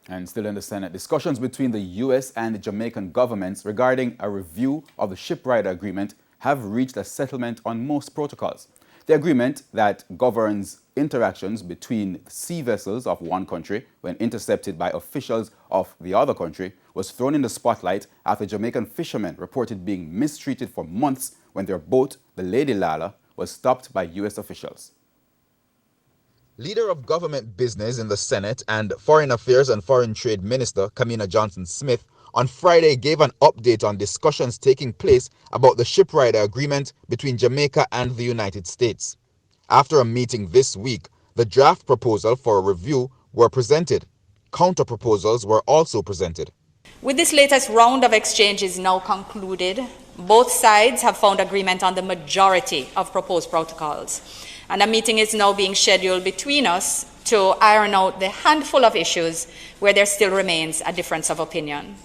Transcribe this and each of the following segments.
And still in the Senate, discussions between the U.S. and the Jamaican governments regarding a review of the shipwright agreement have reached a settlement on most protocols. The agreement that governs interactions between sea vessels of one country when intercepted by officials of the other country was thrown in the spotlight after Jamaican fishermen reported being mistreated for months when their boat, the Lady Lala, was stopped by U.S. officials. Leader of Government Business in the Senate and Foreign Affairs and Foreign Trade Minister Kamina Johnson-Smith on Friday gave an update on discussions taking place about the shipwright agreement between Jamaica and the United States. After a meeting this week, the draft proposal for a review were presented. Counter-proposals were also presented. With this latest round of exchanges now concluded, both sides have found agreement on the majority of proposed protocols. And a meeting is now being scheduled between us to iron out the handful of issues where there still remains a difference of opinion.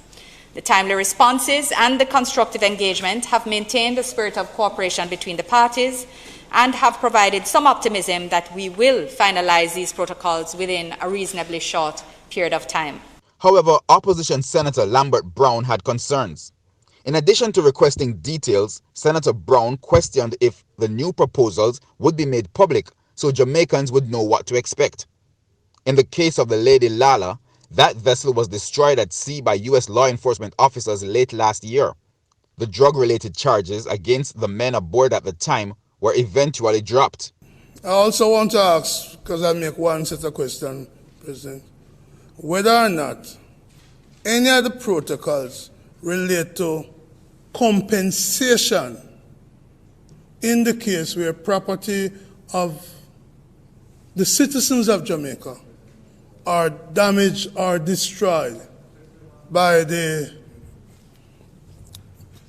The timely responses and the constructive engagement have maintained the spirit of cooperation between the parties and have provided some optimism that we will finalize these protocols within a reasonably short period of time. However, Opposition Senator Lambert Brown had concerns. In addition to requesting details, Senator Brown questioned if the new proposals would be made public so Jamaicans would know what to expect. In the case of the Lady Lala, that vessel was destroyed at sea by U.S. law enforcement officers late last year. The drug-related charges against the men aboard at the time were eventually dropped. I also want to ask, because I make one set of questions, President, whether or not any of the protocols relate to compensation in the case where property of the citizens of Jamaica are damaged or destroyed by the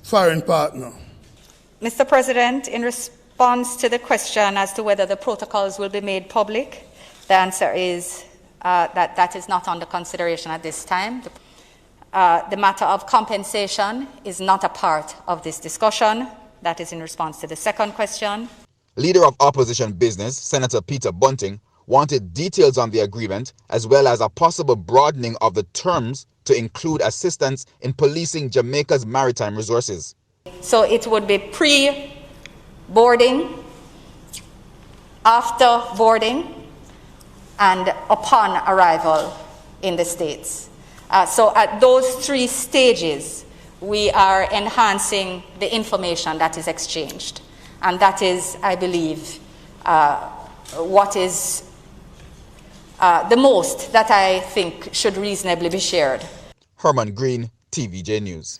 foreign partner. Mr. President, in response to the question as to whether the protocols will be made public, the answer is that is not under consideration at this time. The matter of compensation is not a part of this discussion. That is in response to the second question. Leader of Opposition Business, Senator Peter Bunting, wanted details on the agreement as well as a possible broadening of the terms to include assistance in policing Jamaica's maritime resources. So it would be pre-boarding, after boarding, and upon arrival in the States. So at those three stages, we are enhancing the information that is exchanged. And that is, I believe, what is the most that I think should reasonably be shared. Herman Green, TVJ News.